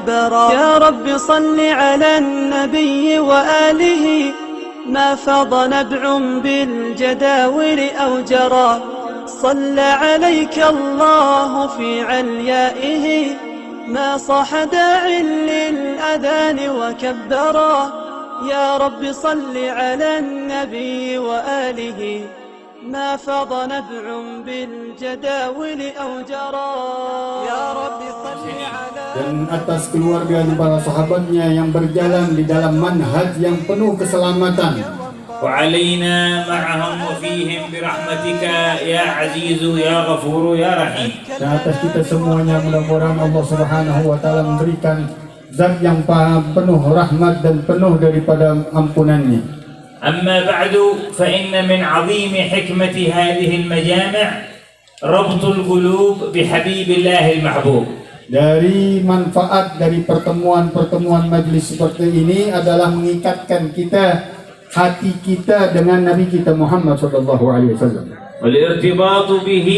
وكبرا. يا رب صل على النبي وآله ما فاض نبع بالجداول أو جرى. صلى عليك الله في عليائه ما صاح داع للأذان وكبرا. يا رب صل على النبي وآله ما فاض نبع بالجداول أو جرى. يا رب صل على. Dan atas keluarga dan para sahabatnya yang berjalan di dalam manhaj yang penuh keselamatan. وعلينا معهم وفيهم برحمتك يا عزيز يا غفور يا رحيم. Dan atas kita semuanya mudah-mudahan Allah Subhanahu wa taala memberikan zat yang penuh rahmat dan penuh daripada ampunannya. أما بعد فإن من عظيم حكمة هذه المجامع ربط القلوب بحبيب الله المحبوب. Dari manfaat dari pertemuan-pertemuan majlis seperti ini adalah mengikatkan hati kita dengan Nabi kita Muhammad sallallahu alaihi wasallam. والارتباط به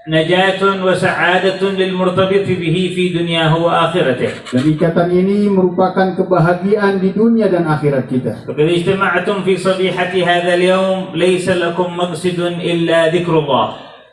نجاة وسعادة للمرتبط به في دنياه وآخرته. Dan ikatan ini merupakan kebahagiaan di dunia dan akhirat kita. فقد اجتمعتم في صبيحة هذا اليوم ليس لكم مقصد إلا ذكر الله.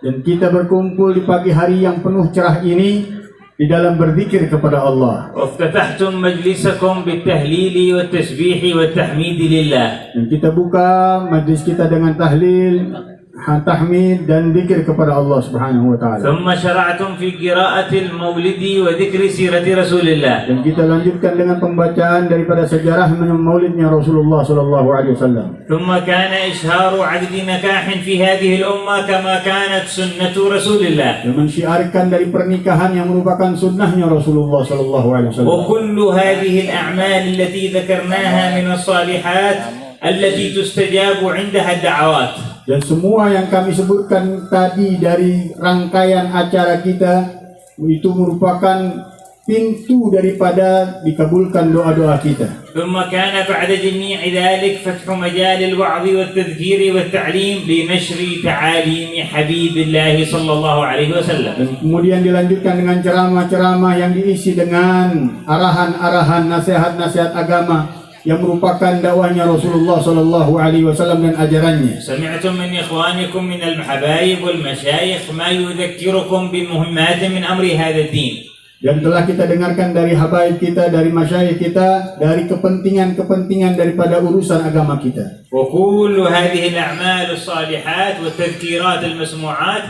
Dan kita berkumpul di pagi hari yang penuh cerah ini di dalam berzikir kepada Allah. وافتتحتم مجلسكم بالتهليل والتسبيح والتحميد لله. Dan kita buka majlis kita dengan tahlil, tahmid dan zikir kepada Allah Subhanahu wa taala. ثم شرعتم في قراءة المولد وذكر سيرة رسول الله. Dan kita lanjutkan dengan pembacaan daripada sejarah maulidnya Rasulullah sallallahu alaihi wasallam. ثم كان إشهار عقد نكاح في هذه الأمة كما كانت سنة رسول الله. Dan mensyiarkan dari pernikahan yang merupakan sunnahnya Rasulullah sallallahu alaihi wasallam. وكل هذه الأعمال التي ذكرناها من الصالحات التي تستجاب عندها الدعوات. Dan semua yang kami sebutkan tadi dari rangkaian acara kita itu merupakan pintu daripada dikabulkan doa-doa kita. ثم كان بعد جميع ذلك فتح مجال الوعظ والتذكير والتعليم لنشر تعاليم حبيب الله صلى الله عليه وسلم. Dan kemudian dilanjutkan dengan ceramah-ceramah yang diisi dengan arahan-arahan nasihat-nasihat agama yang merupakan dakwahnya Rasulullah sallallahu alaihi wasallam dan ajarannya. سمعتم من إخوانكم من الحبايب والمشايخ ما يذكركم بمهمات من أمر هذا الدين. Dan telah kita dengarkan dari habaib kita, dari masyayikh kita, dari kepentingan-kepentingan daripada urusan agama kita. وكل هذه الأعمال الصالحات والتذكيرات المسموعات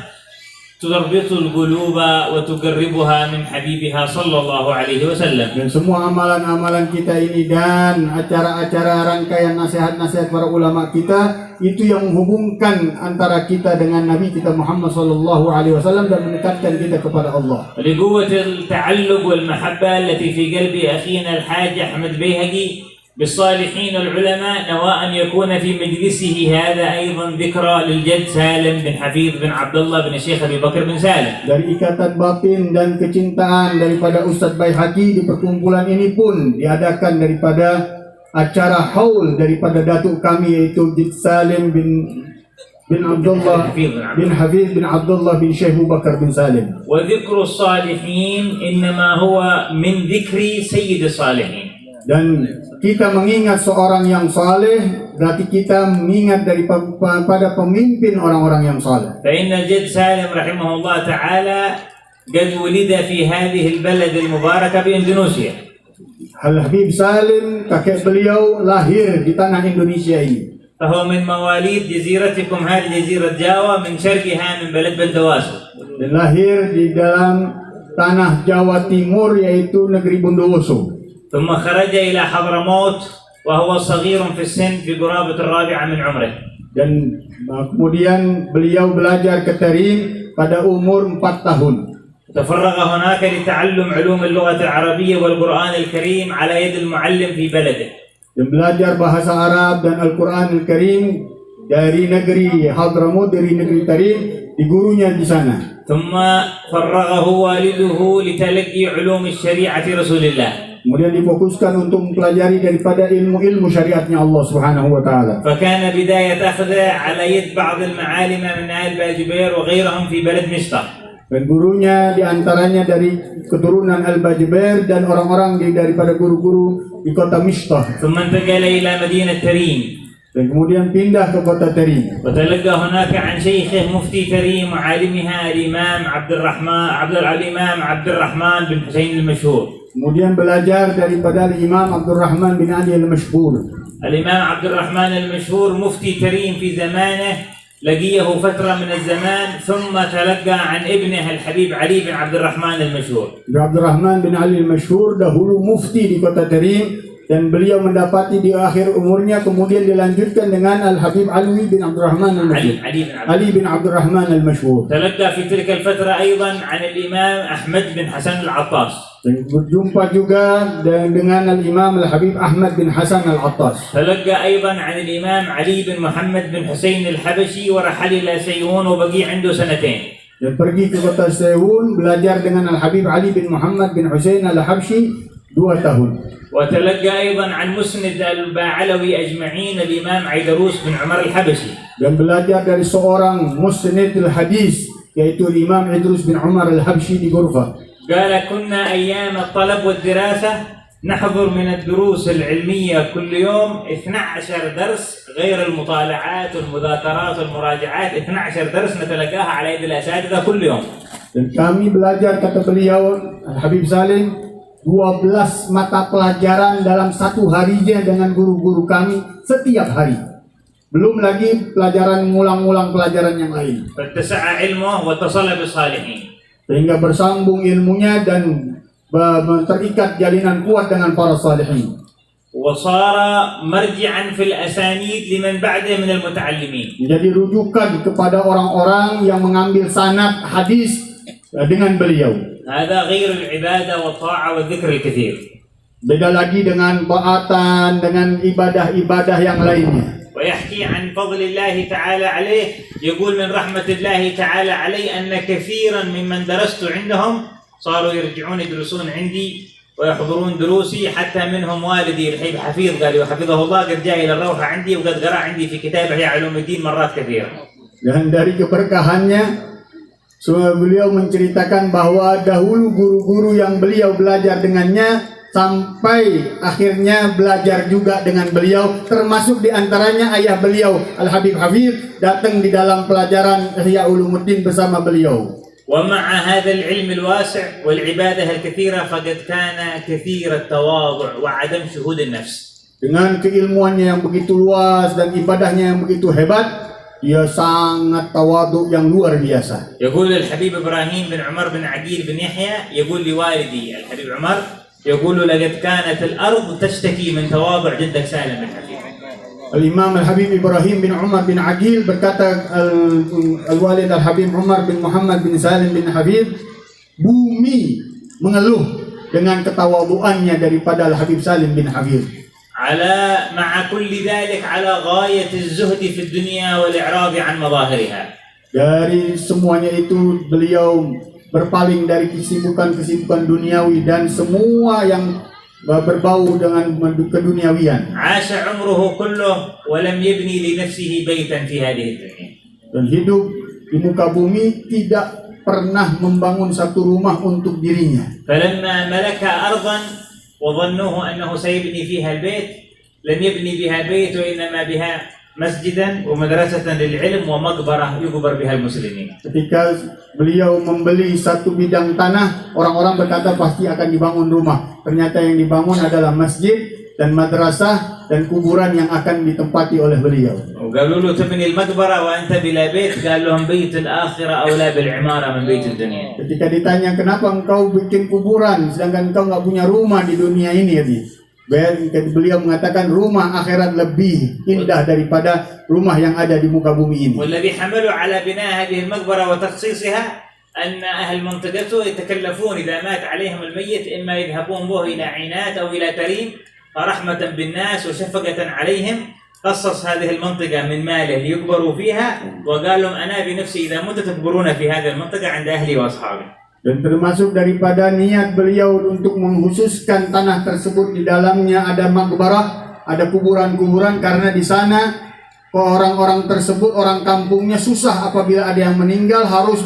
تربط القلوب وتقربها من حبيبها صلى الله عليه وسلم. Dan semua amalan-amalan kita ini dan acara-acara rangkaian nasihat-nasihat para ulama kita itu yang menghubungkan antara kita dengan Nabi kita Muhammad sallallahu alaihi wasallam dan mendekatkan kita kepada Allah. لقوة التعلق والمحبة التي في قلب أخينا الحاج أحمد بيهقي بالصالحين العلماء نوى أن يكون في مجلسه هذا أيضا ذكرى للجد سالم بن حفيظ بن عبد الله بن الشيخ أبي بكر بن سالم. Dari ikatan batin dan kecintaan daripada Ustadz Baihaqi di perkumpulan ini pun diadakan daripada acara haul daripada datuk kami yaitu Jid Salim bin Abdullah bin Hafiz bin Abdullah bin Syekh Abu Bakar bin Salim. وذكر الصالحين إنما هو من ذكر سيد الصالحين. Dan kita mengingat seorang yang saleh berarti kita mengingat daripada pemimpin orang-orang yang saleh. فإن الجد سالم رحمه الله تعالى قد ولد في هذه البلد المباركة بإندونيسيا. Al-Habib Salim kakek beliau lahir di tanah Indonesia ini. فهو من مواليد جزيرتكم هذه جزيرة جاوا من شرقها من بلد بندواسو. Dan lahir di dalam tanah Jawa Timur yaitu negeri Bondowoso. ثم خرج إلى حضرموت وهو صغير في السن في قرابة الرابعة من عمره. Dan kemudian beliau belajar ke Terim pada umur 4 tahun. تفرغ هناك لتعلم علوم اللغة العربية والقرآن الكريم على يد المعلم في بلده. Dan belajar bahasa Arab dan Al-Quran Al-Karim dari negeri Hadramaut, dari negeri Terim, di gurunya di sana. ثم فرغه والده لتلقي علوم الشريعة رسول الله. Kemudian difokuskan untuk mempelajari daripada ilmu-ilmu syariatnya Allah Subhanahu wa taala. فكان بداية أخذه على يد بعض المعالم من آل باجبير وغيرهم في بلد مشتى. Dan gurunya diantaranya dari keturunan Al-Bajber dan orang-orang daripada guru-guru di kota Mishtah. ثم انتقل إلى مدينة تريم. Dan kemudian pindah ke kota Tarim. وتلقى هناك عن شيخه مفتي تريم وعالمها الإمام عبد الرحمن بن حسين المشهور. Kemudian belajar daripada Imam Abdul Rahman bin Ali al-Mashhur. الإمام عبد الرحمن المشهور مفتي تريم في زمانه، لقيه فترة من الزمان، ثم تلقى عن ابنه الحبيب علي بن عبد الرحمن المشهور. Abdul Rahman bin Ali al-Mashhur dahulu mufti di kota Tarim dan beliau mendapati di akhir umurnya, kemudian dilanjutkan dengan Al-Habib Ali bin Abdul Rahman al-Mashhur. Ali bin Abdul Rahman al-Mashhur. تلقى في تلك الفترة أيضا عن الإمام أحمد بن حسن العطاس. Dan berjumpa juga dengan Al-Imam Al-Habib Ahmad bin Hasan Al-Attas. تلقى أيضا عن الإمام علي بن محمد بن حسين الحبشي ورحل إلى سيئون وبقي عنده سنتين. Dan pergi ke kota Sehun belajar dengan Al-Habib Ali bin Muhammad bin Husain Al-Habsyi 2 tahun. وتلقى أيضا عن مسند الباعلوي أجمعين الإمام عيدروس بن عمر الحبشي. Dan belajar dari seorang musnid al-hadis yaitu Imam Idrus bin Umar al-Habsyi di Ghurfah. قال كنا أيام الطلب والدراسة نحضر من الدروس العلمية كل يوم 12 درس غير المطالعات والمذاكرات والمراجعات، 12 درس نتلقاها على يد الأساتذة كل يوم. Dan kami belajar, kata beliau Al-Habib Salim, 12 mata pelajaran dalam satu harinya dengan guru-guru kami setiap hari. Belum lagi pelajaran ngulang-ngulang pelajaran yang lain. فاتسع علمه واتصل بالصالحين. Sehingga bersambung ilmunya dan terikat jalinan kuat dengan para salihin. وصار مرجعا في الأسانيد لمن بعده من المتعلمين. Menjadi rujukan kepada orang-orang yang mengambil sanad hadis dengan beliau. هذا غير العبادة والطاعة والذكر الكثير. Beda lagi dengan taatan, dengan ibadah-ibadah yang lainnya. ويحكي عن فضل الله تعالى عليه، يقول من رحمة الله تعالى علي أن كثيرا ممن درست عندهم صاروا يرجعون يدرسون عندي ويحضرون دروسي، حتى منهم والدي الحبيب حفيظ قال وحفظه الله قد جاء إلى الروحة عندي وقد قرأ عندي في كتاب إحياء علوم الدين مرات كثيرة. Dan dari keberkahannya, beliau menceritakan bahwa dahulu guru-guru yang beliau belajar dengannya sampai akhirnya belajar juga dengan beliau, termasuk diantaranya ayah beliau Al-Habib Hafidh datang di dalam pelajaran Ihya Ulumuddin bersama beliau. ومع هذا العلم الواسع والعبادة الكثيرة فقد كان كثير التواضع وعدم شهود النفس. Dengan keilmuannya yang begitu luas dan ibadahnya yang begitu hebat, ia sangat tawadhu yang luar biasa. يقول الحبيب إبراهيم بن عمر بن عقيل بن يحيى يقول لوالدي الحبيب عمر يقول لقد كانت الأرض تشتكي من تواضع جدك سالم بن حفيظ. Al-Imam Al-Habib Ibrahim bin Umar bin Aqil berkata Al-Walid Al-Habib Umar bin Muhammad bin Salim bin Hafidh, bumi mengeluh dengan ketawaduannya daripada Al-Habib Salim bin Hafidh. على مع كل ذلك على غاية الزهد في الدنيا والإعراض عن مظاهرها. Dari semuanya itu beliau berpaling dari kesibukan-kesibukan duniawi dan semua yang berbau dengan keduniawian. عاش عمره كله ولم يبني لنفسه بيتا في هذه الدنيا. Dan hidup di muka bumi tidak pernah membangun satu rumah untuk dirinya. فلما ملك أرضا وظنوه أنه سيبني فيها البيت لم يبني بها بيت وإنما بها مسجدا ومدرسة للعلم ومقبرة يقبر بها المسلمين. Ketika beliau membeli satu bidang tanah, orang-orang berkata pasti akan dibangun rumah. Ternyata yang dibangun adalah masjid dan madrasah dan kuburan yang akan ditempati oleh beliau. وقالوا له تبني المقبرة وأنت بلا بيت، قال لهم بيت الآخرة أولى بالعمارة من بيت الدنيا. Ketika ditanya kenapa engkau bikin kuburan sedangkan engkau nggak punya rumah di dunia ini, beliau mengatakan rumah akhirat lebih indah daripada rumah yang ada di muka bumi ini. والذي حملوا على بناء هذه المقبرة وتخصيصها أن أهل منطقته يتكلفون إذا مات عليهم الميت إما يذهبون به إلى عينات أو إلى تريم، فرحمة بالناس وشفقة عليهم خصص هذه المنطقة من ماله ليكبروا فيها، وقال لهم أنا بنفسي إذا مت تكبرون في هذه المنطقة عند أهلي وأصحابي. Dan termasuk daripada niat beliau untuk mengkhususkan tanah tersebut di dalamnya ada makbarah, ada kuburan-kuburan, karena di sana orang-orang tersebut, orang kampungnya susah apabila ada yang meninggal harus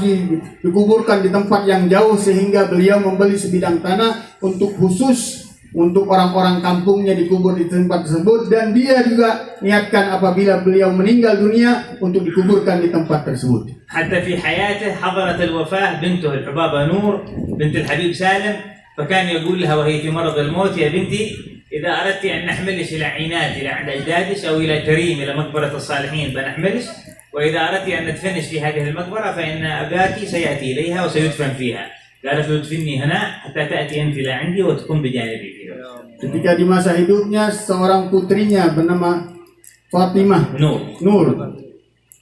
dikuburkan di tempat yang jauh, sehingga beliau membeli sebidang tanah untuk khusus untuk orang-orang kampungnya dikubur di tempat tersebut, dan dia juga niatkan apabila beliau meninggal dunia untuk dikuburkan di tempat tersebut. حتى في حياته حضرت الوفاة بنته الحبابة نور بنت الحبيب سالم، فكان يقول لها وهي في مرض الموت: يا بنتي إذا أردت أن نحملش إلى عينات إلى عند أجدادش أو إلى كريم إلى مقبرة الصالحين بنحملش، وإذا أردت أن ندفنش في هذه المقبرة فإن أباك سيأتي إليها وسيدفن فيها. قالت له: ادفني هنا حتى تأتي أنت إلى عندي وتكون بجانبي فيها. Ketika di masa hidupnya seorang putrinya bernama Fatimah Nur,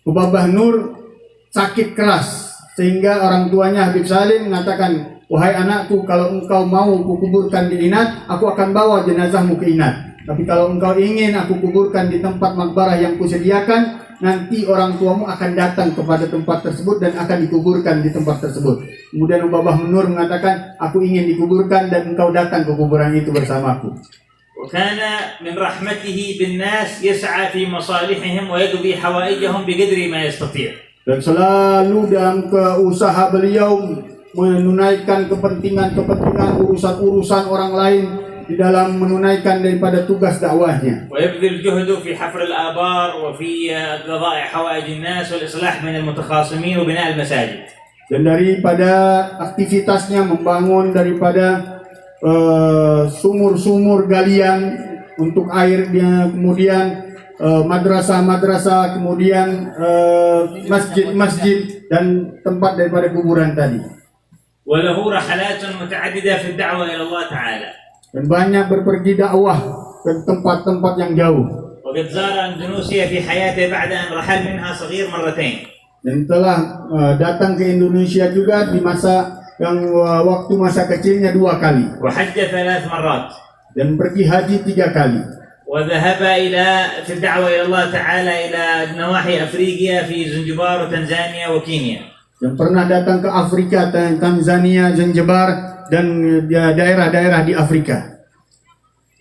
Hubabah Nur sakit keras sehingga orang tuanya Habib Salim mengatakan, "Wahai anakku, kalau engkau mau kukuburkan di Inat, aku akan bawa jenazahmu ke Inat. Tapi kalau engkau ingin aku kuburkan di tempat makbarah yang kusediakan, nanti orang tuamu akan datang kepada tempat tersebut dan akan dikuburkan di tempat tersebut." Kemudian Hubabah Nur mengatakan, "Aku ingin dikuburkan dan engkau datang ke kuburan itu bersamaku." وكان من رحمته بالناس يسعى في مصالحهم ويقضي حوائجهم بقدر ما يستطيع. Dan selalu dalam usaha beliau menunaikan kepentingan urusan-urusan orang lain di dalam menunaikan daripada tugas dakwahnya. ويبذل جهده في حفر الآبار وفي قضاء حوائج الناس والإصلاح بين المتخاصمين وبناء المساجد. Dan daripada aktivitasnya membangun daripada sumur-sumur galian untuk airnya, kemudian madrasah-madrasah, kemudian masjid-masjid dan tempat daripada kuburan tadi. وله رحلات متعددة في الدعوة إلى الله تعالى. Dan banyak berpergi dakwah ke tempat-tempat yang jauh. وقد زار أندونيسيا في حياته بعد أن رحل منها صغير مرتين. Dan telah datang ke Indonesia juga di masa yang waktu masa kecilnya 2 kali. وحج 3 مرات. Dan pergi haji 3 kali. وذهب في الدعوة إلى الله تعالى إلى نواحي أفريقيا في زنجبار وتنزانيا وكينيا. Yang pernah datang ke Afrika, Tanzania, Zanzibar dan daerah-daerah di Afrika.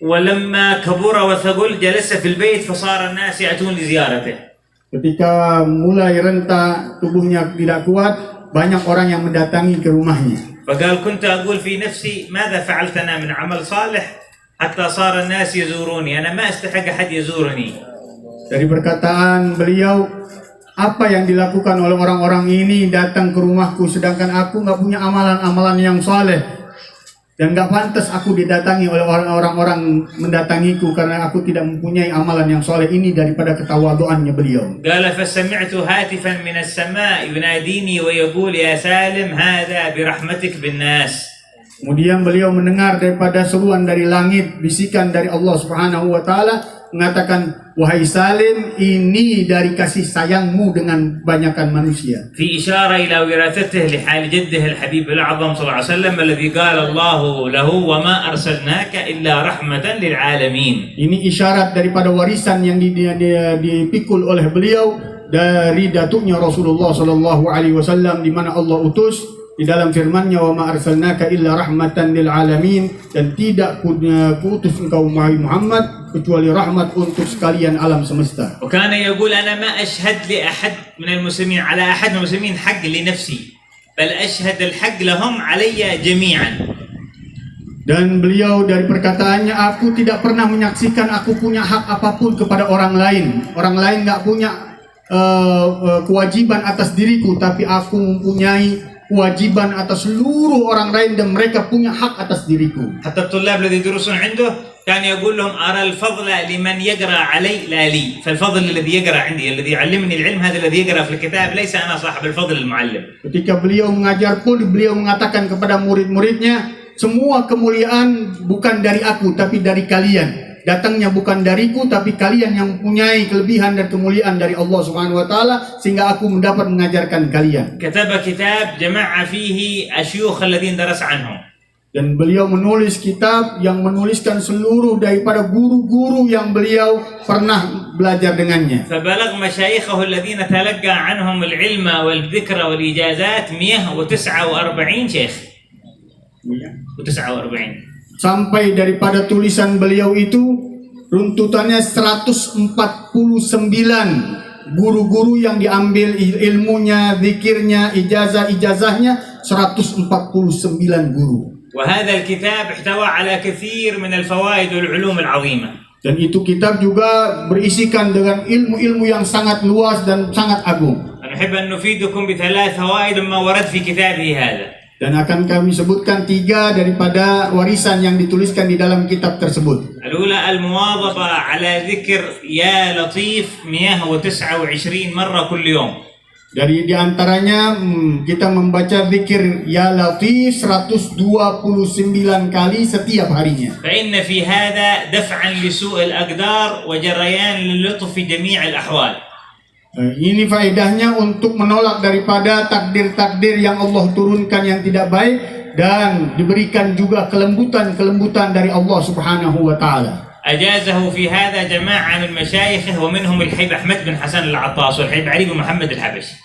ولما كبر وثقل جلس في البيت فصار الناس يأتون لزيارته. Ketika mulai renta, tubuhnya tidak kuat, banyak orang yang mendatangi ke rumahnya. فقال: كنت أقول في نفسي ماذا فعلت أنا من عمل صالح حتى صار الناس يزوروني، أنا ما أستحق أحد يزورني. Dari perkataan beliau, apa yang dilakukan oleh orang-orang ini datang ke rumahku sedangkan aku nggak punya amalan-amalan yang saleh, dan nggak pantas aku didatangi oleh orang-orang mendatangiku karena aku tidak mempunyai amalan yang saleh. Ini daripada ketawaduannya beliau. قال: فسمعت هاتفا من السماء يناديني ويقول: يا سالم هذا برحمتك بالناس. Kemudian beliau mendengar daripada seruan dari langit, bisikan dari Allah Subhanahu wa taala mengatakan, "Wahai Salim, ini dari kasih sayangmu dengan banyakkan manusia." في إشارة إلى وراثته لحال جده الحبيب الأعظم صلى الله عليه وسلم الذي قال الله له: وما أرسلناك إلا رحمة للعالمين. Ini isyarat daripada warisan yang dipikul oleh beliau dari datuknya Rasulullah sallallahu alaihi wasallam, di mana Allah utus di dalam firman-Nya, "Wa ma arsalnaka illa rahmatan lil alamin," dan tidak kuutus engkau Muhammad kecuali rahmat untuk sekalian alam semesta. وكان يقول: أنا ما أشهد لأحد من المسلمين على أحد من المسلمين حق لنفسي بل أشهد الحق لهم علي جميعا. Dan beliau dari perkataannya, aku tidak pernah menyaksikan aku punya hak apapun kepada orang lain. Orang lain nggak punya kewajiban atas diriku, tapi aku mempunyai kewajiban atas seluruh orang lain dan mereka punya hak atas diriku. حتى الطلاب الذي يدرسون عنده كان يقول لهم: أرى الفضل لمن يقرأ علي لا لي، فالفضل الذي يقرأ عندي الذي يعلمني العلم هذا الذي يقرأ في الكتاب ليس أنا صاحب الفضل المعلم. Ketika beliau mengajar pun beliau mengatakan kepada murid-muridnya, semua kemuliaan bukan dari aku tapi dari kalian. Datangnya bukan dariku tapi kalian yang mempunyai kelebihan dan kemuliaan dari Allah Subhanahu wa taala sehingga aku mendapat mengajarkan kalian. كتب كتاب جمع فيه الشيوخ الذين درس عنهم. Dan beliau menulis kitab yang menuliskan seluruh daripada guru-guru yang beliau pernah belajar dengannya. فبلغ مشايخه الذين تلقى عنهم العلم والذكر والإجازات 149 شيخ. 149. Sampai daripada tulisan beliau itu runtutannya 149 guru-guru yang diambil ilmunya, zikirnya, ijazahnya 149 guru. وهذا الكتاب احتوى على كثير من الفوائد والعلوم العظيمة. Dan itu kitab juga berisikan dengan ilmu-ilmu yang sangat luas dan sangat agung. نحب أن نفيدكم بثلاث فوائد مما ورد في كتابه هذا. Dan akan kami sebutkan 3 daripada warisan yang dituliskan di dalam kitab tersebut. الأولى المواظبة على ذكر يا لطيف 129 مرة كل يوم. Dari diantaranya kita membaca zikir Ya Latif 129 kali setiap harinya. فإن في هذا دفعا لسوء الأقدار وجريان للطف في جميع الأحوال. Ini faedahnya untuk menolak daripada takdir-takdir yang Allah turunkan yang tidak baik, dan diberikan juga kelembutan-kelembutan dari Allah Subhanahu wa taala. أجازه في هذا جماعة من مشايخه ومنهم الحبيب أحمد بن حسن العطاس والحبيب علي بن محمد الحبشي.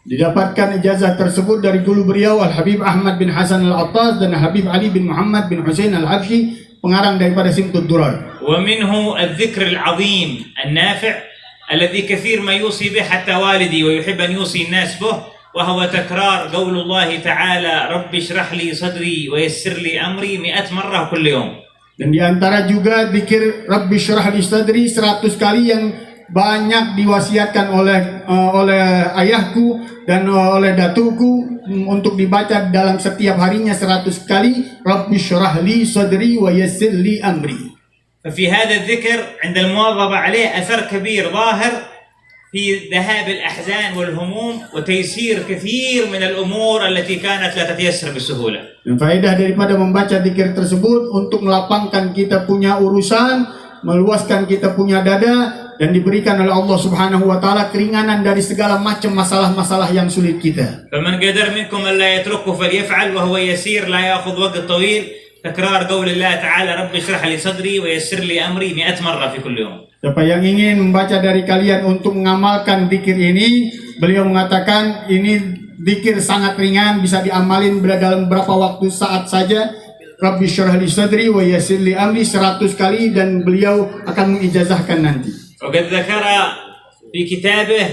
Didapatkan ijazah tersebut dari guru beliau Al-Habib Ahmad bin Hasan Al-Attas dan Habib Ali bin Muhammad bin Hussein Al-Habsyi, pengarang daripada Simtud Durar. ومنه الذكر العظيم النافع الذي كثير ما يوصي به حتى والدي ويحب أن يوصي الناس به، وهو تكرار قول الله تعالى رب اشرح لي صدري ويسر لي أمري 100 مرة كل يوم. Dan diantara juga zikir Rabbi syrah li sadri 100 kali yang banyak diwasiatkan oleh ayahku dan oleh datuku untuk dibaca dalam setiap harinya 100 kali Rabbi syrah li sadri wa yassir li amri. ففي هذا الذكر عند المواظبة عليه أثر كبير ظاهر في ذهاب الأحزان والهموم وتيسير كثير من الأمور التي كانت لا تتيسر بسهولة. Dan faedah daripada membaca zikir tersebut untuk melapangkan kita punya urusan, meluaskan kita punya dada, dan diberikan oleh Allah Subhanahu wa taala keringanan dari segala macam masalah-masalah yang sulit kita. فمن قدر منكم ألا يتركه فليفعل وهو يسير لا يأخذ وقت طويل. تكرار قول الله تعالى رب اشرح لي صدري ويسر لي أمري 100 مرة في كل يوم. Siapa yang ingin membaca dari kalian untuk mengamalkan zikir ini, beliau mengatakan ini zikir sangat ringan, bisa diamalin dalam berapa waktu saat saja. Rabbi syrah li sadri wa yassir li amri 100 kali, dan beliau akan mengijazahkan nanti. وقد ذكر في كتابه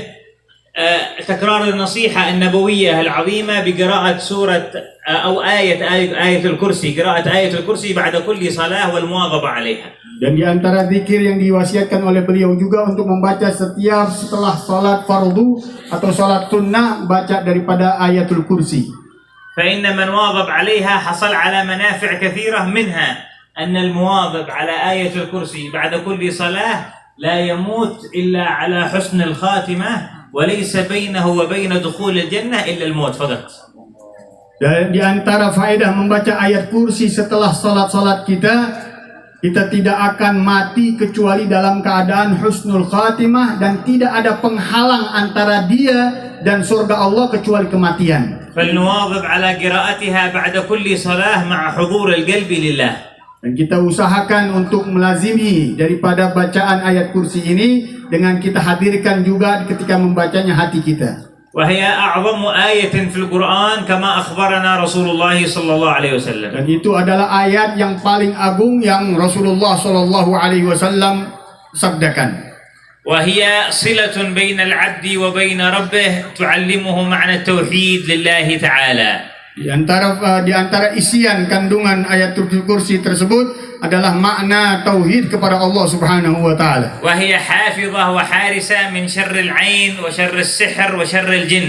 تكرار النصيحة النبوية العظيمة بقراءة سورة أو آية الكرسي، قراءة آية الكرسي بعد كل صلاة والمواظبة عليها. Dan di antara zikir yang diwasiatkan oleh beliau juga untuk membaca setelah salat fardu atau salat sunnah, baca daripada ayatul kursi. فإن من واظب عليها حصل على منافع كثيرة، منها أن المواظب على آية الكرسي بعد كل صلاة لا يموت إلا على حسن الخاتمة وليس بينه وبين دخول الجنة إلا الموت فقط. Dan di antara faedah membaca ayat kursi setelah salat-salat kita tidak akan mati kecuali dalam keadaan husnul khatimah, dan tidak ada penghalang antara dia dan surga Allah kecuali kematian. فلنواظب على قراءتها بعد كل صلاة مع حضور القلب لله. Dan kita usahakan untuk melazimi daripada bacaan ayat kursi ini dengan kita hadirkan juga ketika membacanya hati kita. وهي أعظم آية في القرآن كما أخبرنا رسول الله صلى الله عليه وسلم. Dan itu adalah ayat yang paling agung yang Rasulullah sallallahu alaihi wasallam sabdakan. وهي صلة بين العبد وبين ربه تعلمه معنى التوحيد لله تعالى. Di antara isian kandungan ayat kursi tersebut adalah makna tauhid kepada Allah Subhanahu wa taala. وهي حافظة وحارسة من شر العين وشر السحر وشر الجن.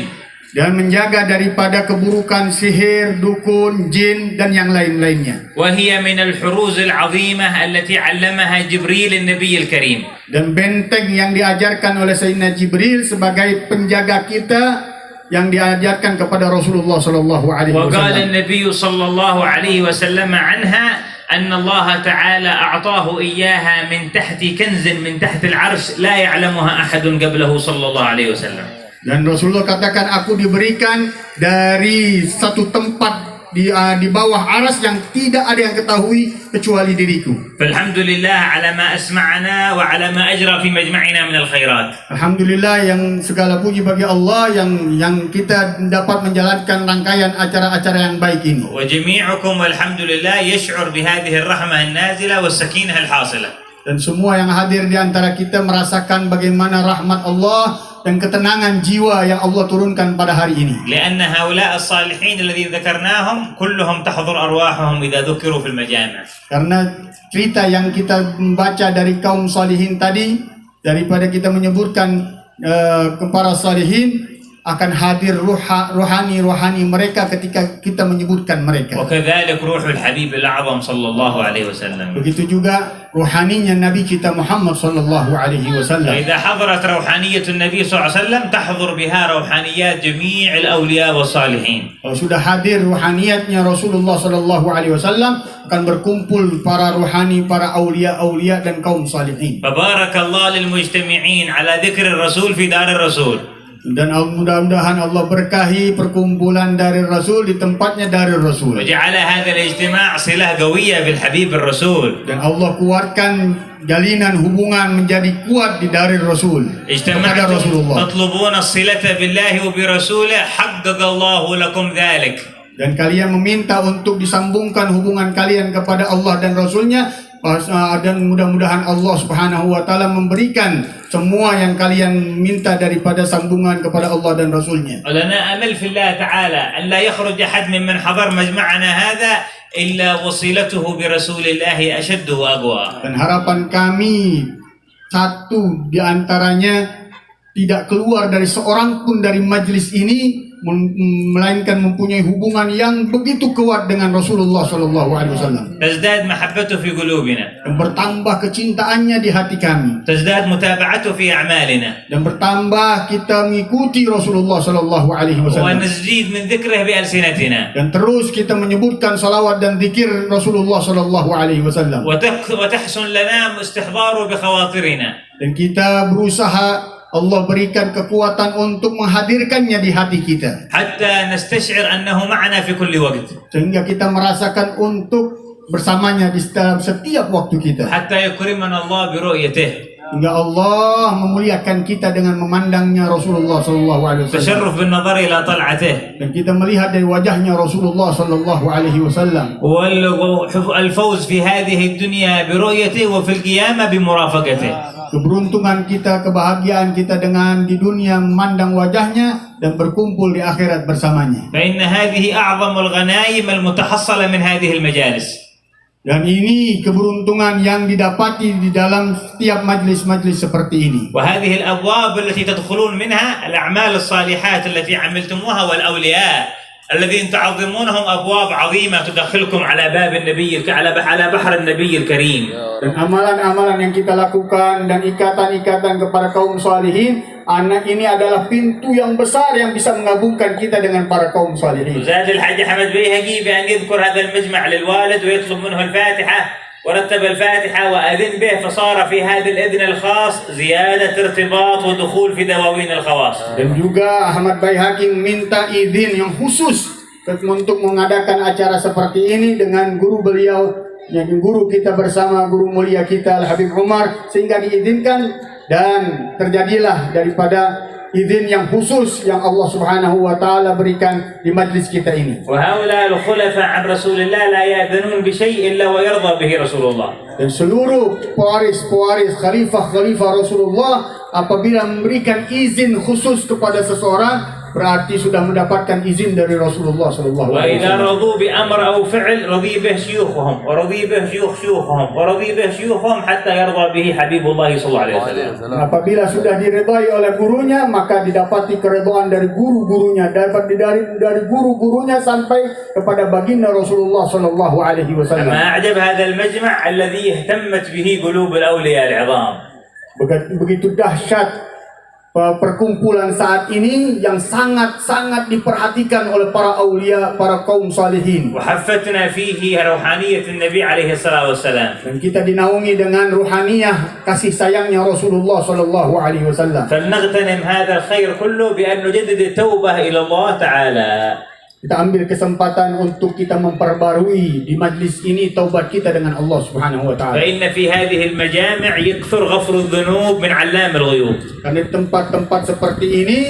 Dan menjaga daripada keburukan sihir, dukun, jin, dan yang lain-lainnya. وهي من الحروز العظيمة التي علمها جبريل النبي الكريم. Dan benteng yang diajarkan oleh Sayyidina Jibril sebagai penjaga kita, yang diajarkan kepada Rasulullah sallallahu alaihi wasallam. وقال النبي صلى الله عليه وسلم عنها أن الله تعالى أعطاه إياها من تحت كنز من تحت العرش لا يعلمها أحد قبله صلى الله عليه وسلم. Dan Rasulullah katakan, aku diberikan dari satu tempat di bawah aras yang tidak ada yang ketahui kecuali diriku. فالحمد لله على ما أسمعنا وعلى ما أجرى في مجمعنا من الخيرات. Alhamdulillah, yang segala puji bagi Allah yang kita dapat menjalankan rangkaian acara-acara yang baik ini. وجميعكم والحمد لله يشعر بهذه الرحمة النازلة والسكينة الحاصلة. Dan semua yang hadir di antara kita merasakan bagaimana rahmat Allah dan ketenangan jiwa yang Allah turunkan pada hari ini. لأن هؤلاء الصالحين الذين ذكرناهم كلهم تحضر أرواحهم إذا ذكروا في المجامع. Karena cerita yang kita baca dari kaum salihin tadi, daripada kita menyebutkan para salihin, akan hadir rohani mereka ketika kita menyebutkan mereka. وكذلك روح الحبيب الأعظم صلى الله عليه وسلم. Begitu juga rohaninya Nabi kita Muhammad sallallahu alaihi wasallam. وإذا حضرت روحانية النبي صلى الله عليه وسلم تحضر بها روحانيات جميع الأولياء والصالحين. Kalau sudah hadir rohaniatnya Rasulullah sallallahu alaihi wasallam, akan berkumpul para rohani, para aulia dan kaum salihin. فبارك الله للمجتمعين على ذكر الرسول في دار الرسول. Dan mudah-mudahan Allah berkahi perkumpulan dari Rasul di tempatnya dari Rasul. وجعل هذا الاجتماع صلة قوية بالحبيب الرسول. Dan Allah kuatkan jalinan hubungan menjadi kuat di dari Rasul kepada Rasulullah. تطلبون الصلة بالله وبرسوله حقق الله لكم ذلك. Dan kalian meminta untuk disambungkan hubungan kalian kepada Allah dan Rasulnya, dan mudah-mudahan Allah Subhanahu wa taala memberikan semua yang kalian minta daripada sambungan kepada Allah dan Rasulnya. ولنا أمل في الله تعالى أن لا يخرج أحد ممن حضر مجمعنا هذا إلا وصلته برسول الله أشد وأقوى. Dan harapan kami satu di antaranya tidak keluar dari seorang pun dari majlis ini melainkan mempunyai hubungan yang begitu kuat dengan Rasulullah sallallahu alaihi wasallam. تزداد محبته في قلوبنا. Dan bertambah kecintaannya di hati kami. تزداد متابعته في أعمالنا. Dan bertambah kita mengikuti Rasulullah sallallahu alaihi wasallam. ونزيد من ذكره بألسنتنا. Dan terus kita menyebutkan salawat dan zikir Rasulullah sallallahu alaihi wasallam. وتحسن لنا استحضاره بخواطرنا. Dan kita berusaha Allah berikan kekuatan untuk menghadirkannya di hati kita. حتى نستشعر أنه معنا في كل وقت. Sehingga kita merasakan untuk bersamanya di dalam setiap waktu kita. حتى يكرمنا الله برؤيته. Hingga Allah memuliakan kita dengan memandangnya Rasulullah sallallahu alaihi wasallam. تشرف بالنظر إلى طلعته. Dan kita melihat dari wajahnya Rasulullah sallallahu alaihi wasallam. والفوز في هذه الدنيا برؤيته وفي القيامة بمرافقته. Keberuntungan kita, kebahagiaan kita dengan di dunia memandang wajahnya dan berkumpul di akhirat bersamanya. فإن هذه أعظم الغنائم المتحصلة من هذه المجالس. Dan ini keberuntungan yang didapati di dalam setiap majlis-majlis seperti ini. وهذه الأبواب التي تدخلون منها الأعمال الصالحات التي عملتموها والأولياء الذين تعظمونهم أبواب عظيمة تدخلكم على باب النبي على بحر النبي الكريم. Dan amalan-amalan yang kita lakukan dan ikatan-ikatan kepada kaum salihin, anak ini adalah pintu yang besar yang bisa menggabungkan kita dengan para kaum salihin. وزاد الحاج أحمد بيهقي بأن يذكر هذا المجمع للوالد ويطلب منه الفاتحة، ورتب الفاتحة وأذن به، فصار في هذا الإذن الخاص زيادة ارتباط ودخول في دواوين الخواص. Dan juga Ahmad Baihaqi minta izin yang khusus untuk mengadakan acara seperti ini dengan guru beliau, yang guru kita bersama, guru mulia kita Al-Habib Umar, sehingga diizinkan dan terjadilah daripada izin yang khusus yang Allah Subhanahu wa taala berikan di majlis kita ini. وهؤلاء الخلفاء عن رسول الله لا يأذنون بشيء إلا ويرضى به رسول الله. Dan seluruh pewaris khalifah Rasulullah apabila memberikan izin khusus kepada seseorang, berarti sudah mendapatkan izin dari Rasulullah sallallahu alaihi وإذا wasallam. رضوا بأمر أو فعل رضي به شيوخهم ورضي به شيوخهم ورضي به شيوخهم حتى يرضى به حبيب الله صلى الله عليه وسلم. Apabila sudah diridai oleh gurunya, maka didapati keridhaan dari guru-gurunya, dapat dari guru-gurunya sampai kepada baginda Rasulullah sallallahu alaihi wasallam. ما أعجب هذا المجمع الذي اهتمت به قلوب الأولياء العظام. Begitu dahsyat perkumpulan saat ini yang sangat-sangat diperhatikan oleh para aulia, para kaum salihin. وحفتنا فيه روحانية النبي عليه الصلاة والسلام. Dan kita dinaungi dengan ruhaniyah kasih sayangnya Rasulullah sallallahu alaihi wasallam. فلنغتنم هذا الخير كله بأن نجدد التوبة إلى الله تعالى. Kita ambil kesempatan untuk kita memperbarui di majlis ini taubat kita dengan Allah Subhanahu wa taala. فإن في هذه المجامع يكثر غفر الذنوب من علام الغيوب. Karena di tempat-tempat seperti ini,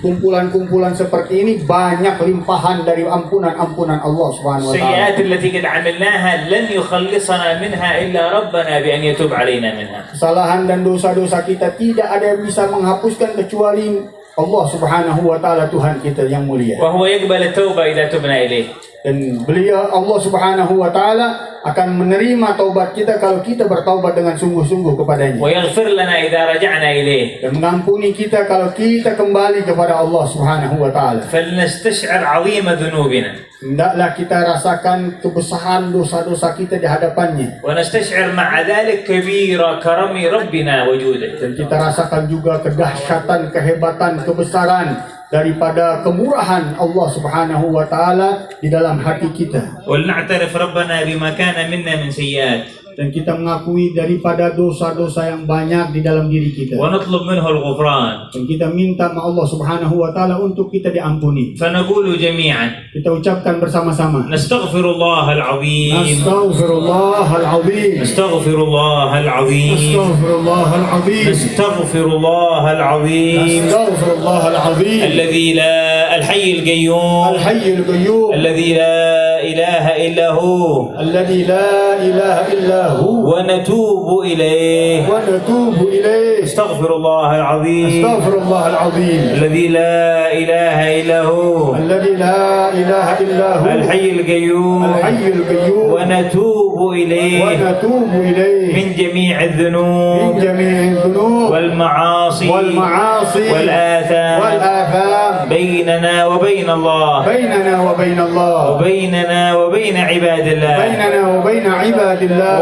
kumpulan-kumpulan seperti ini banyak limpahan dari ampunan-ampunan Allah Subhanahu wa taala. السيئات التي قد عملناها لن يخلصنا منها إلا ربنا بأن يتوب علينا منها. Kesalahan dan dosa-dosa kita tidak ada yang bisa menghapuskan kecuali Allah Subhanahu wa taala, Tuhan kita yang mulia. وهو يقبل التوبة إذا تبنا إليه. Dan beliau Allah Subhanahu wa taala akan menerima taubat kita kalau kita bertaubat dengan sungguh-sungguh kepadanya. ويغفر لنا إذا رجعنا إليه. Dan mengampuni kita kalau kita kembali kepada Allah Subhanahu wa taala. فلنستشعر عظيم ذنوبنا. Hendaklah kita rasakan kebesaran dosa-dosa kita di hadapannya. ونستشعر مع ذلك كبير كرم ربنا وجوده. Dan kita rasakan juga kedahsyatan, kehebatan, kebesaran daripada kemurahan Allah Subhanahu wa taala di dalam hati kita. ولنعترف ربنا بما كان منا من سيئات. Dan kita mengakui daripada dosa-dosa yang banyak di dalam diri kita. ونطلب منه الغفران. Dan kita minta sama Allah Subhanahu wa taala untuk kita diampuni. فنقول جميعا Kita ucapkan bersama-sama. نستغفر الله العظيم. Astaghfirullahalazim. نستغفر الله العظيم. Astaghfirullahalazim. نستغفر الله العظيم Astaghfirullahalazim. الذي لا الحي القيوم Al-Hayyul Qayyum. الذي لا إله إلا هو Alladzi la ilaha illa hu ونتوب إليه. wa natubu ilayh. استغفر الله العظيم Astaghfirullahalazim. الذي لا إله إلا هو Alladzi la ilaha illa hu الحي القيوم Al-Hayyul Qayyum. ونتوب Wa إليه natubu ilayh من جميع min الذنوب jami'il dhunub والمعاصي wal ma'asi wal والآثام atham بيننا وبين الله bainana wa bain Allah وبيننا وبين عباد الله bainana wa bain ibadillah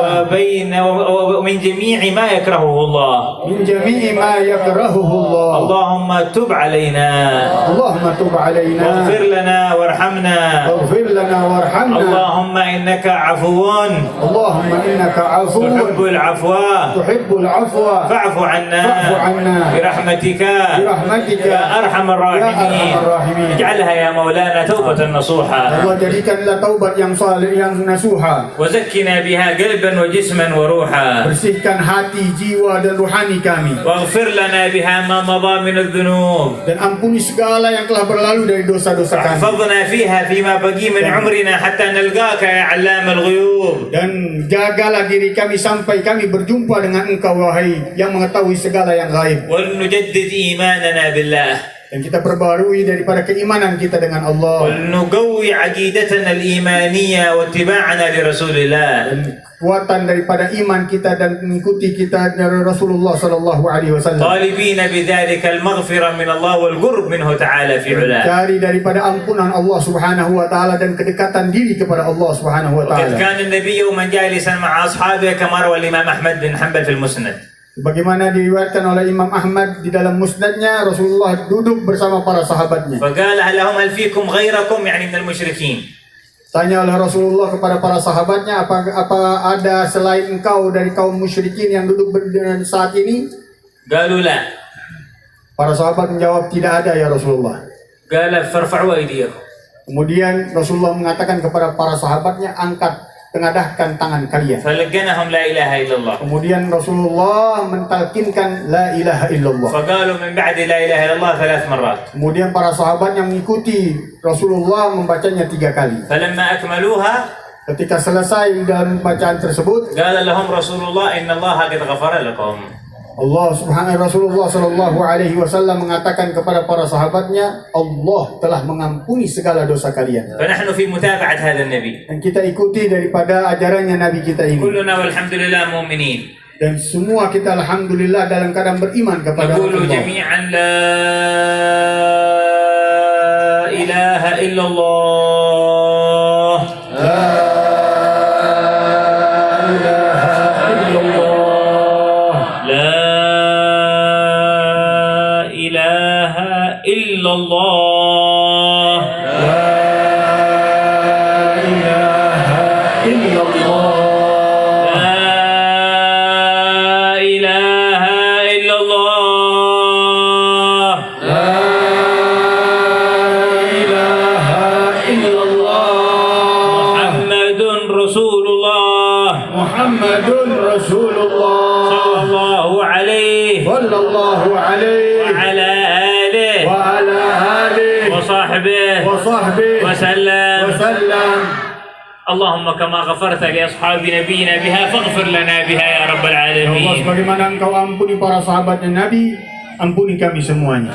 ومن جميع ما يكرهه الله. min jami'i ma yakrahuhu Allah. اللهم تب علينا Allahumma tub alaina واغفر لنا وارحمنا. waghfir lana warhamna. اللهم إنك عفو Allahumma innaka تحب afuwwun العفو tuhibbul afwa فاعف عنا fa'fu anna برحمتك birahmatika يا أرحم ya الراحمين. arhamar rahimin. اجعلها يا مولانا توبة نصوحا Allah jadikanlah taubat yang saleh, yang nasuha. وزكنا بها قلبا وجسما وروحا Bersihkan hati, jiwa dan ruhani kami. واغفر لنا بها ما مضى من الذنوب Dan ampuni segala yang telah berlalu dari dosa-dosa kami. واحفظنا فيها فيما بقي من عمرنا حتى نلقاك يا علام الغيوب. Dan jagalah diri kami sampai kami berjumpa dengan Engkau, wahai yang mengetahui segala yang gaib. ولنجدد إيماننا بالله. Dan kita perbarui daripada keimanan kita dengan Allah. ولنقوي عقيدتنا الإيمانية واتباعنا لرسول الله. Dan kekuatan daripada iman kita dan mengikuti kita dari Rasulullah sallallahu alaihi wasallam. طالبين بذلك المغفرة من الله والقرب منه تعالى في علاه. Cari daripada ampunan Allah Subhanahu wa taala dan kedekatan diri kepada Allah Subhanahu wa وقد taala. كان النبي يوما جالسا مع أصحابه كما روى الإمام أحمد بن حنبل في المسند. Bagaimana diriwayatkan oleh Imam Ahmad di dalam musnadnya, Rasulullah duduk bersama para sahabatnya. فقال لهم هل فيكم غيركم يعني من المشركين. Tanya oleh Rasulullah kepada para sahabatnya, apa ada selain engkau dari kaum musyrikin yang duduk saat ini? قالوا لا. Para sahabat menjawab, tidak ada ya Rasulullah. قال فارفعوا أيديكم. Kemudian Rasulullah mengatakan kepada para sahabatnya, angkat, tengadahkan tangan kalian. فلقنهم لا إله إلا الله. Kemudian Rasulullah mentalkinkan la ilaha illallah. فقالوا من بعد لا إله إلا الله 3 مرات. Kemudian para sahabat yang mengikuti Rasulullah membacanya 3 kali. فلما أكملوها Ketika selesai dalam bacaan tersebut, قال لهم رسول الله إن الله قد غفر لكم. Rasulullah sallallahu alaihi wasallam mengatakan kepada para sahabatnya, Allah telah mengampuni segala dosa kalian. فنحن في متابعة هذا النبي. Dan kita ikuti daripada ajarannya Nabi kita ini. كلنا والحمد لله مؤمنين. Dan semua kita alhamdulillah dalam keadaan beriman kepada نقول Allah. جميعا لا إله إلا الله. إلا الله. لا إله إلا الله. لا إله إلا الله. لا إله إلا Rasulullah sallallahu alaihi wa ala alihi wa sahbihi wa sallam. Allahumma kama ghafarta li ashabi nabiyina biha faghfir lana biha ya rabbal Ya Allah, alamin. sebagaimana Engkau ampuni para sahabatnya Nabi, ampuni kami semuanya.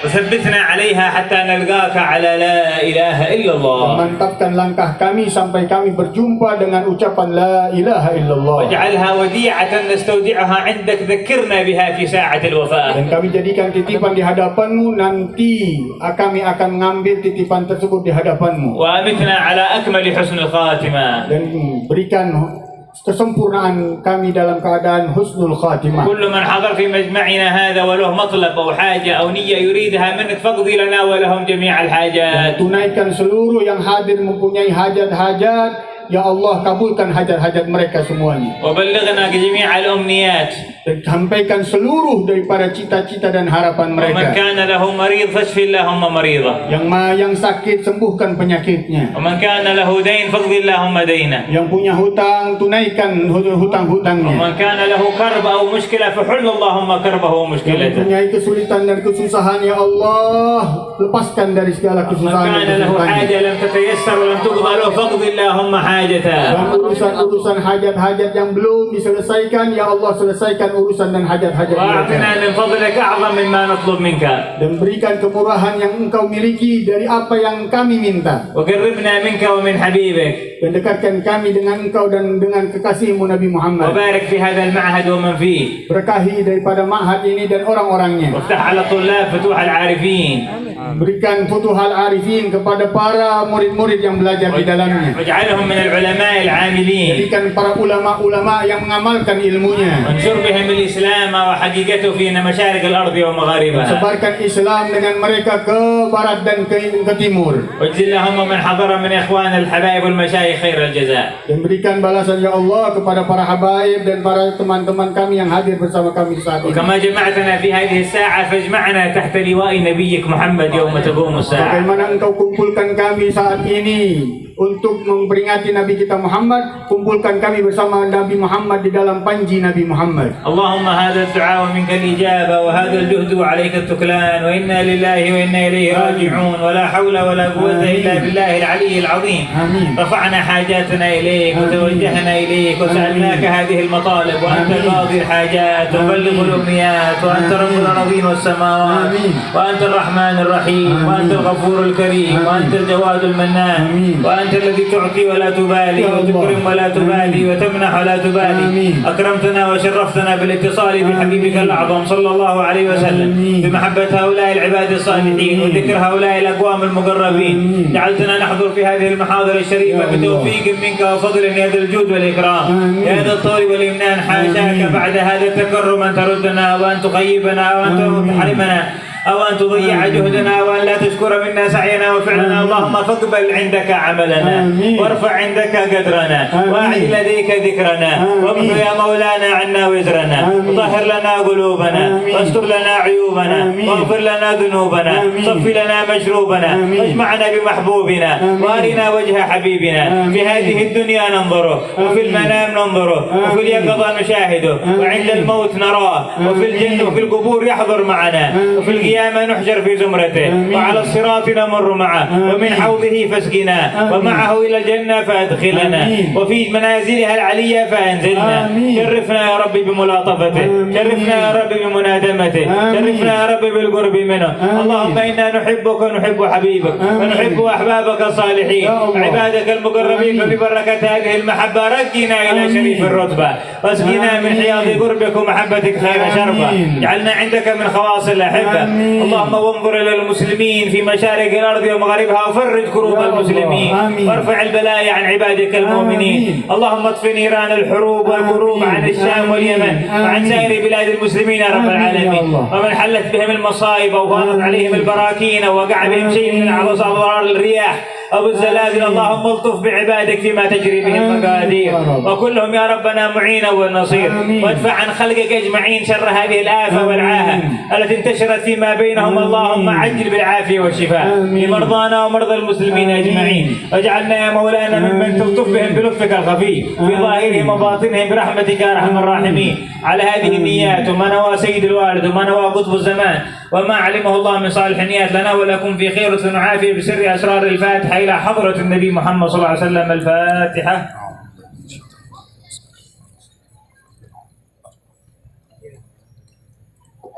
وثبتنا عليها حتى نلقاك على لا إله إلا الله. Mantapkan langkah kami sampai kami berjumpa dengan ucapan La ilaha illallah. واجعلها وديعة نستودعها عندك ذكرنا بها في ساعة الوفاة. Dan kami jadikan titipan di hadapanmu, nanti kami akan mengambil titipan tersebut di hadapanmu. وأمتنا على أكمل حسن الخاتمة. Dan berikan kesempurnaan kami dalam keadaan husnul khatimah. كل من حضر في مجمعنا هذا وله مطلب أو حاجة أو نية يريدها منك فاقضي لنا ولهم جميع الحاجات. Tunaikan seluruh yang hadir mempunyai hajat-hajat, ya Allah kabulkan hajat-hajat mereka semuanya. وبلغنا جميع الأمنيات. Dan sampaikan seluruh daripada cita-cita dan harapan ومن mereka. كان له مريض فاشف اللهم مريضه. Yang sakit sembuhkan penyakitnya. ومن كان له دين فاقضي اللهم دينه. Yang punya hutang tunaikan hutang-hutangnya. ومن كان له كرب أو مشكلة فحل اللهم كربه Yang ومشكلته. mempunyai kesulitan dan kesusahan, ya Allah lepaskan dari segala ومن kesusahan كان dan له kesusahannya. حاجة لم تتيسر ولم تقضى له فاقضي اللهم حاجته. Dan urusan-urusan hajat-hajat yang belum diselesaikan, ya Allah selesaikan urusan dan hajat-hajat mereka. وأعطنا من فضلك أعظم مما نطلب منك. Dan berikan kemurahan yang Engkau miliki dari apa yang kami minta. وقربنا منك ومن حبيبك. Dan dekatkan kami dengan Engkau dan dengan kekasihmu Nabi Muhammad. وبارك في هذا المعهد ومن فيه. Berkahi daripada ma'had ini dan orang-orangnya. وافتح على الطلاب فتوح العارفين. Berikan futuhal arifin kepada para murid-murid yang belajar di dalamnya. واجعلهم من العلماء العاملين. Jadikan para ulama-ulama yang mengamalkan ilmunya. وانشر بهم الإسلام وحقيقته في مشارق الأرض ومغاربها. Sebarkan Islam dengan mereka ke barat dan ke timur. واجزل اللهم من حضر من إخوان الحبايب والمشايخ خير الجزاء. Dan berikan balasan ya Allah kepada para habaib dan para teman-teman kami yang hadir bersama kami saat ini. وكما جمعتنا في هذه الساعة فاجمعنا تحت لواء نبيك محمد يوم تقوم الساعة. Bagaimana Engkau kumpulkan kami saat ini untuk memperingati Nabi kita Muhammad, kumpulkan kami bersama Nabi Muhammad di dalam panji Nabi Muhammad. اللهم هذا الدعاء ومنك الإجابة وهذا الجهد وعليك التكلان وإنا لله وإنا إليه راجعون ولا حول ولا قوة إلا بالله العلي العظيم. آمين. رفعنا حاجاتنا إليك وتوجهنا إليك وسألناك هذه المطالب وأنت قاضي الحاجات ومبلغ الأمنيات وأنت رب الأراضين والسماوات وأنت الرحمن الرحيم وأنت الغفور الكريم وأنت الجواد المنان وأنت الذي تعطي ولا تبالي وتكرم ولا تبالي وتمنح ولا تبالي. أكرمتنا وشرفتنا بالاتصال بحبيبك الأعظم صلى الله عليه وسلم بمحبة هؤلاء العباد الصالحين وذكر هؤلاء الأقوام المقربين. جعلتنا نحضر في هذه المحاضر الشريفة بتوفيق منك وفضل يا ذا الجود والإكرام يا ذا الطول والإمنان. حاشاك بعد هذا التكرم أن تردنا وأن تخيبنا وأن تحرمنا أو أن تضيع جهدنا وأن لا تشكر منا سعينا وفعلنا. اللهم فاقبل عندك عملنا وارفع عندك قدرنا وأعد لديك ذكرنا وامحو يا مولانا عنا وزرنا وطهر لنا قلوبنا واستر لنا عيوبنا واغفر لنا ذنوبنا صف لنا مشروبنا واجمعنا بمحبوبنا وارنا وجه حبيبنا. في هذه الدنيا ننظره وفي المنام ننظره وفي اليقظة نشاهده وعند الموت نراه وفي الجنة وفي القبور يحضر معنا وفي القيامة نحشر في زمرته وعلى الصراط نمر معه ومن حوضه فاسقنا ومعه إلى الجنة فأدخلنا وفي منازلها العلية فأنزلنا. شرفنا يا رب بملاطفته شرفنا يا رب بمنادمته شرفنا يا رب بالقرب منه. اللهم إنا نحبك ونحب حبيبك ونحب أحبابك الصالحين عبادك المقربين. فببركة هذه المحبة رقنا إلى شريف الرتبة واسقنا من حياض قربك ومحبتك خير شربة. جعلنا عندك من خواص الأحبة. اللهم وانظر إلى المسلمين في مشارق الأرض ومغاربها وفرج كروب المسلمين وارفع البلايا عن عبادك المؤمنين. اللهم اطفئ نيران الحروب والكروب عن الشام واليمن وعن سائر بلاد المسلمين يا رب العالمين. ومن حلت بهم المصائب وفاضت عليهم البراكين ووقع بهم شيء من أضرار الرياح أبو الزلازل اللهم الطف بعبادك فيما تجري به المقادير، وكلهم يا ربنا معينا ونصير، وادفع عن خلقك أجمعين شر هذه الآفة والعاهة التي انتشرت فيما بينهم. اللهم عجل بالعافية والشفاء لمرضانا ومرضى المسلمين أجمعين، واجعلنا يا مولانا ممن تلطف بهم بلطفك الخفي في ظاهرهم وباطنهم برحمتك يا أرحم الراحمين. على هذه النيات وما نوى سيد الوالد وما نوى قطب الزمان وما علمه الله من صالح النيات لنا ولكم في خير ونعافية بسر أسرار الفاتحة إلى حضرة النبي محمد صلى الله عليه وسلم. الفاتحة.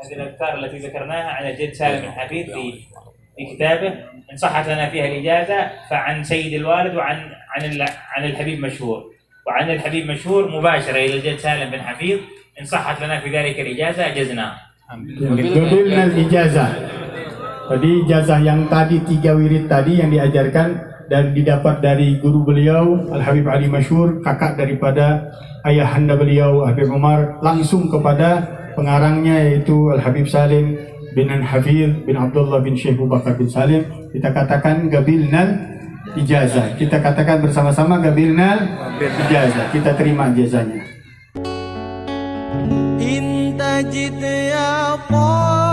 هذه الأذكار التي ذكرناها عن الجد سالم بن حفيظ في كتابه إن صحت لنا فيها الإجازة فعن سيد الوالد وعن الحبيب مشهور، وعن الحبيب مشهور مباشرة إلى الجد سالم بن حفيظ. إن صحت لنا في ذلك الإجازة أجزنا. Gabilnal ijazah. Tadi ijazah yang tadi 3 wirid tadi yang diajarkan dan didapat dari guru beliau Al-Habib Ali Masyhur, kakak daripada ayahanda beliau Habib Umar, langsung kepada pengarangnya yaitu Al-Habib Salim bin Hafidh bin Abdullah bin Syekh Abu Bakar bin Salim. Kita katakan gabilnal ijazah. Kita katakan bersama-sama gabilnal ijazah. Kita terima ijazahnya. انت جيت يا طه